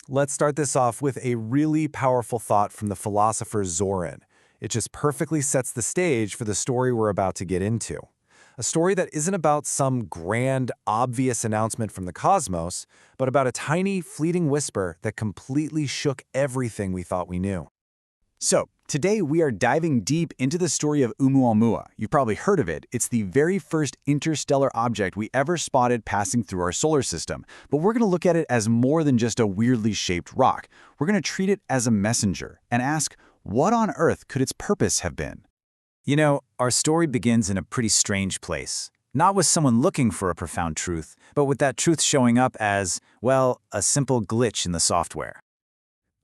Let's start this off with a really powerful thought from the philosopher Zoran. It just perfectly sets the stage for the story we're about to get into. A story that isn't about some grand, obvious announcement from the cosmos, but about a tiny, fleeting whisper that completely shook everything we thought we knew. So, today we are diving deep into the story of Oumuamua. You've probably heard of it. It's the very first interstellar object we ever spotted passing through our solar system. But we're going to look at it as more than just a weirdly shaped rock. We're going to treat it as a messenger and ask, what on earth could its purpose have been? You know, our story begins in a pretty strange place. Not with someone looking for a profound truth, but with that truth showing up as, well, a simple glitch in the software.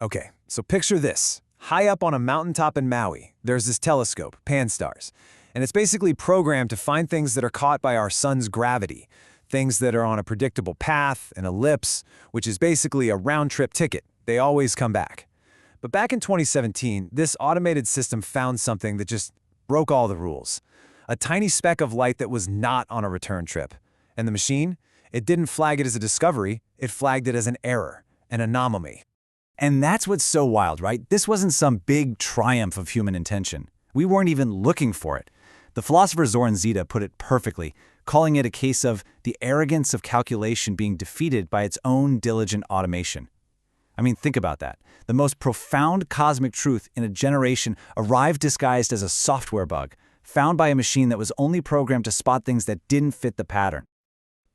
Okay, so picture this. High up on a mountaintop in Maui, there's this telescope, Pan-STARRS, and it's basically programmed to find things that are caught by our sun's gravity, things that are on a predictable path, an ellipse, which is basically a round-trip ticket. They always come back. But back in 2017, this automated system found something that just broke all the rules. A tiny speck of light that was not on a return trip. And the machine? It didn't flag it as a discovery, it flagged it as an error, an anomaly. And that's what's so wild, right? This wasn't some big triumph of human intention. We weren't even looking for it. The philosopher Zoran Zeta put it perfectly, calling it a case of the arrogance of calculation being defeated by its own diligent automation. I mean, think about that. The most profound cosmic truth in a generation arrived disguised as a software bug, found by a machine that was only programmed to spot things that didn't fit the pattern.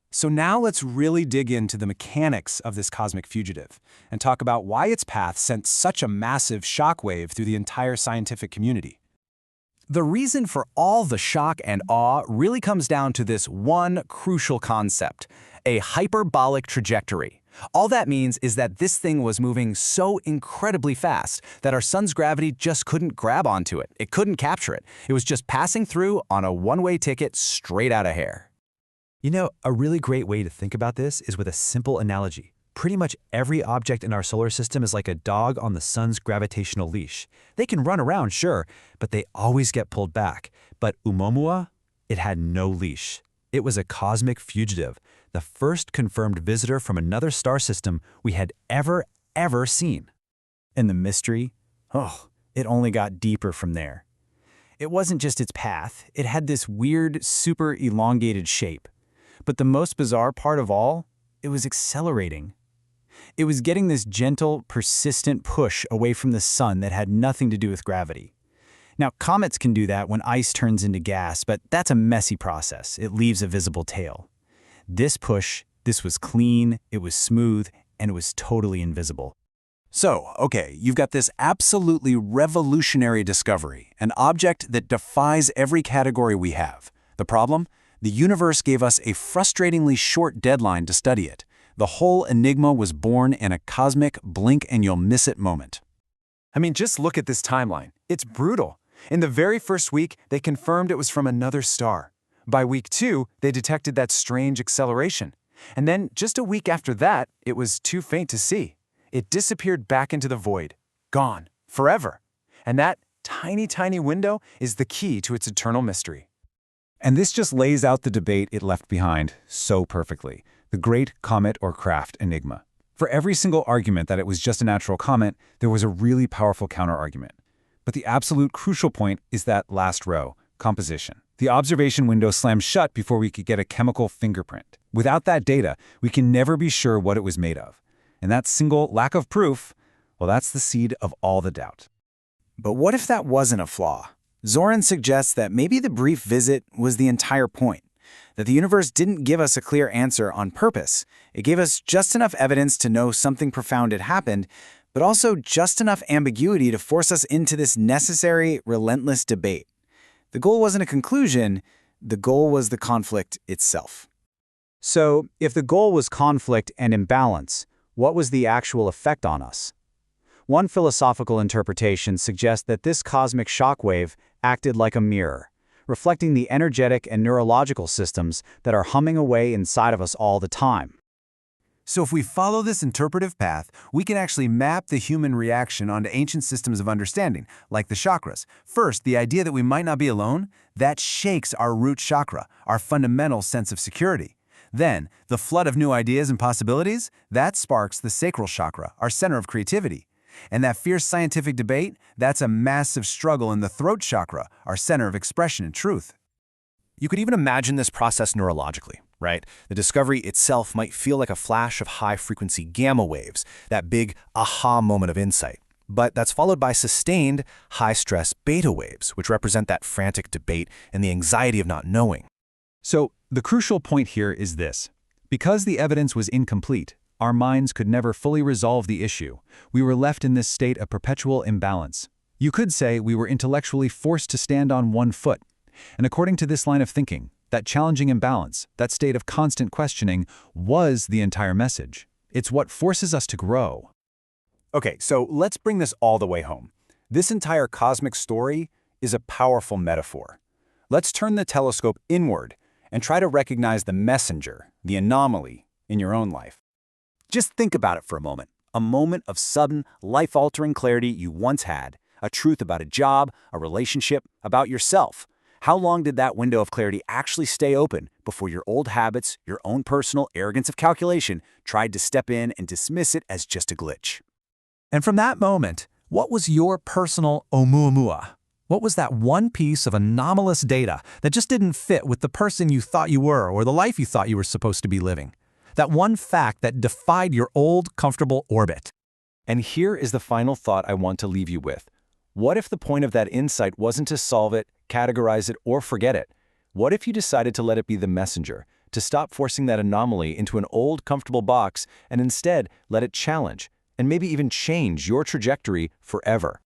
So now let's really dig into the mechanics of this cosmic fugitive and talk about why its path sent such a massive shockwave through the entire scientific community. The reason for all the shock and awe really comes down to this one crucial concept, a hyperbolic trajectory. All that means is that this thing was moving so incredibly fast that our sun's gravity just couldn't grab onto it. It couldn't capture it. It was just passing through on a one-way ticket straight out of hair. You know, a really great way to think about this is with a simple analogy. Pretty much every object in our solar system is like a dog on the sun's gravitational leash. They can run around, sure, but they always get pulled back. But Oumuamua, it had no leash. It was a cosmic fugitive, the first confirmed visitor from another star system we had ever seen. And the mystery? Oh, it only got deeper from there. It wasn't just its path. It had this weird, super elongated shape. But the most bizarre part of all, it was accelerating. It was getting this gentle, persistent push away from the sun that had nothing to do with gravity. Now, comets can do that when ice turns into gas, but that's a messy process. It leaves a visible tail. This push, this was clean, it was smooth, and it was totally invisible. So, okay, you've got this absolutely revolutionary discovery, an object that defies every category we have. The problem? The universe gave us a frustratingly short deadline to study it. The whole enigma was born in a cosmic blink-and-you'll-miss-it moment. I mean, just look at this timeline. It's brutal. In the very first week, they confirmed it was from another star. By week 2, they detected that strange acceleration. And then, just a week after that, it was too faint to see. It disappeared back into the void. Gone. Forever. And that tiny window is the key to its eternal mystery. And this just lays out the debate it left behind so perfectly, the great comet or craft enigma. For every single argument that it was just a natural comet, there was a really powerful counterargument. But the absolute crucial point is that last row, composition. The observation window slammed shut before we could get a chemical fingerprint. Without that data, we can never be sure what it was made of. And that single lack of proof, well, that's the seed of all the doubt. But what if that wasn't a flaw? Zoran suggests that maybe the brief visit was the entire point, that the universe didn't give us a clear answer on purpose. It gave us just enough evidence to know something profound had happened, but also just enough ambiguity to force us into this necessary, relentless debate. The goal wasn't a conclusion, the goal was the conflict itself. So, if the goal was conflict and imbalance, what was the actual effect on us? One philosophical interpretation suggests that this cosmic shockwave acted like a mirror, reflecting the energetic and neurological systems that are humming away inside of us all the time. So if we follow this interpretive path, we can actually map the human reaction onto ancient systems of understanding, like the chakras. First, the idea that we might not be alone, that shakes our root chakra, our fundamental sense of security. Then, the flood of new ideas and possibilities, that sparks the sacral chakra, our center of creativity. And that fierce scientific debate, that's a massive struggle in the throat chakra, our center of expression and truth. You could even imagine this process neurologically, right? The discovery itself might feel like a flash of high-frequency gamma waves, that big aha moment of insight. But that's followed by sustained, high-stress beta waves, which represent that frantic debate and the anxiety of not knowing. So, the crucial point here is this. Because the evidence was incomplete, our minds could never fully resolve the issue. We were left in this state of perpetual imbalance. You could say we were intellectually forced to stand on one foot. And according to this line of thinking, that challenging imbalance, that state of constant questioning, was the entire message. It's what forces us to grow. Okay, so let's bring this all the way home. This entire cosmic story is a powerful metaphor. Let's turn the telescope inward and try to recognize the messenger, the anomaly, in your own life. Just think about it for a moment of sudden, life-altering clarity you once had, a truth about a job, a relationship, about yourself. How long did that window of clarity actually stay open before your old habits, your own personal arrogance of calculation, tried to step in and dismiss it as just a glitch? And from that moment, what was your personal Oumuamua? What was that one piece of anomalous data that just didn't fit with the person you thought you were or the life you thought you were supposed to be living? That one fact that defied your old, comfortable orbit. And here is the final thought I want to leave you with. What if the point of that insight wasn't to solve it, categorize it, or forget it? What if you decided to let it be the messenger, to stop forcing that anomaly into an old, comfortable box and instead let it challenge, and maybe even change your trajectory forever?